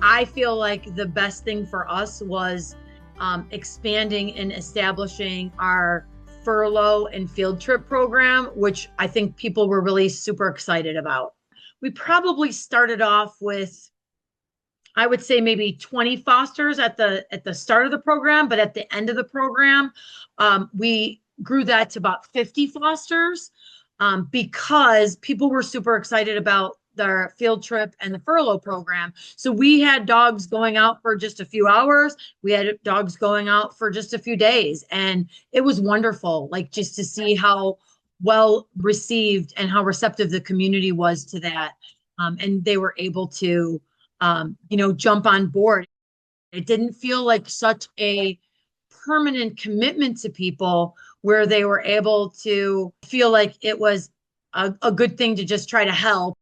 I feel like the best thing for us was expanding and establishing our furlough and field trip program, which I think people were really super excited about. We probably started off with, I would say, maybe 20 fosters at the start of the program, but at the end of the program, we grew that to about 50 fosters, because people were super excited about their field trip and the furlough program. So we had dogs going out for just a few hours. We had dogs going out for just a few days. And it was wonderful, like just to see how well received and how receptive the community was to that. And they were able to, jump on board. It didn't feel like such a permanent commitment to people, where they were able to feel like it was a good thing to just try to help.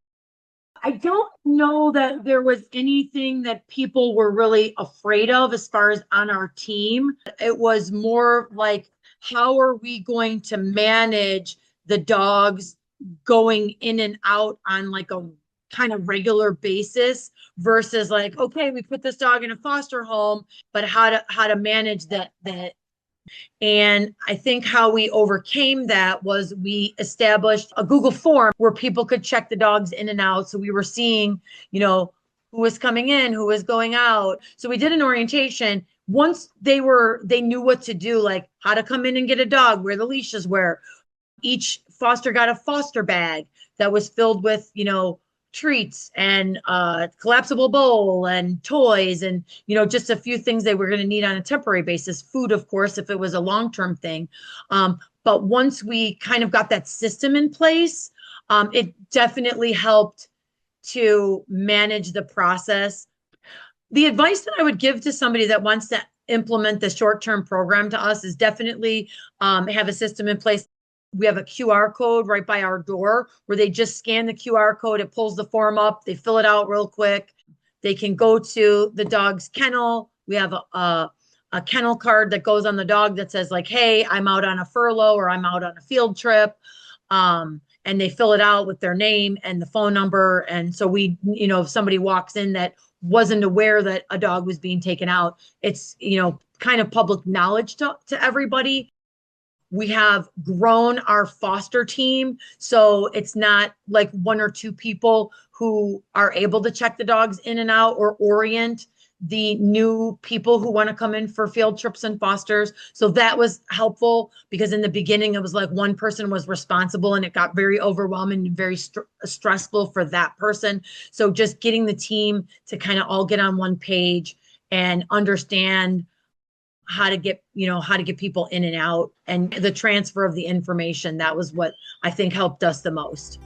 I don't know that there was anything that people were really afraid of as far as on our team. It was more like, how are we going to manage the dogs going in and out on like a kind of regular basis versus like, okay, we put this dog in a foster home, but how to manage that. And I think how we overcame that was we established a Google form where people could check the dogs in and out. So we were seeing, who was coming in, who was going out. So we did an orientation. Once they knew what to do, like how to come in and get a dog, where the leashes were. Each foster got a foster bag that was filled with, treats and collapsible bowl and toys and just a few things they were going to need on a temporary basis. Food, of course, if it was a long-term thing. But once we kind of got that system in place, it definitely helped to manage the process. The advice that I would give to somebody that wants to implement the short-term program to us is definitely have a system in place. We have a QR code right by our door where they just scan the QR code. It pulls the form up. They fill it out real quick. They can go to the dog's kennel. We have a kennel card that goes on the dog that says like, hey, I'm out on a furlough or I'm out on a field trip. And they fill it out with their name and the phone number. And so we, if somebody walks in that wasn't aware that a dog was being taken out, it's, kind of public knowledge to everybody. We have grown our foster team, so it's not like one or two people who are able to check the dogs in and out or orient the new people who want to come in for field trips and fosters. So that was helpful, because in the beginning it was like one person was responsible and it got very overwhelming and very stressful for that person. So just getting the team to kind of all get on one page and understand how to get people in and out, and the transfer of the information. That was what I think helped us the most.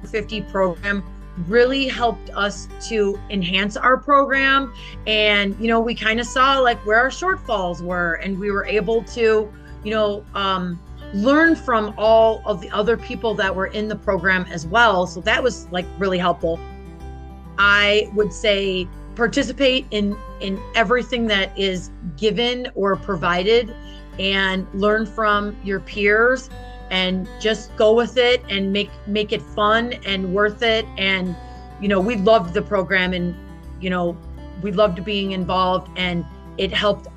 50 program really helped us to enhance our program. And, we kind of saw like where our shortfalls were, and we were able to, learn from all of the other people that were in the program as well. So that was like really helpful. I would say participate in everything that is given or provided, and learn from your peers, and just go with it and make it fun and worth it. And we loved the program, and we loved being involved, and it helped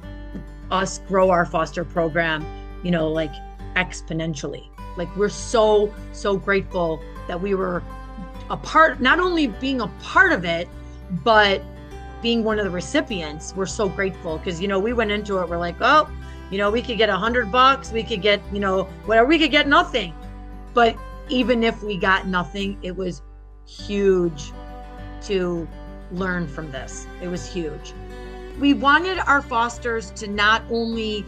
us grow our foster program like exponentially. Like we're so grateful that we were a part, not only being a part of it, but being one of the recipients. We're so grateful, because we went into it, we're like, oh, we could get $100, we could get whatever, we could get nothing. But even if we got nothing, it was huge to learn from this. It was huge. We wanted our fosters to not only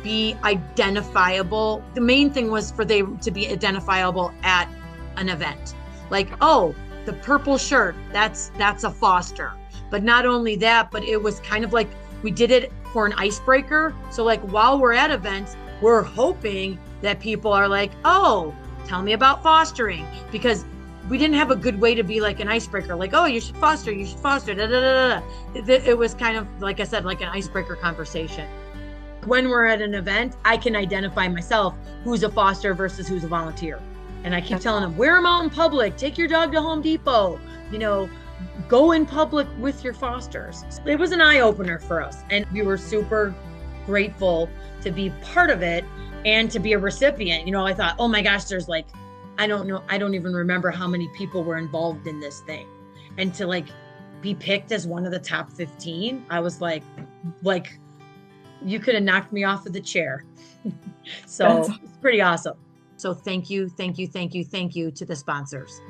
be identifiable, the main thing was for them to be identifiable at an event. Like, oh, the purple shirt, that's a foster. But not only that, but it was kind of like we did it for an icebreaker. So like while we're at events, we're hoping that people are like, oh, tell me about fostering, because we didn't have a good way to be like an icebreaker, like, oh, you should foster, da, da, da, da. It was kind of, like I said, like an icebreaker conversation. When we're at an event, I can identify myself who's a foster versus who's a volunteer. And I keep telling them, wear them out in public, take your dog to Home Depot, go in public with your fosters. It was an eye opener for us, and we were super grateful to be part of it and to be a recipient. I thought, oh my gosh, there's like, I don't know, I don't even remember how many people were involved in this thing. And to like be picked as one of the top 15, I was like you could have knocked me off of the chair. So it's pretty awesome. So thank you to the sponsors.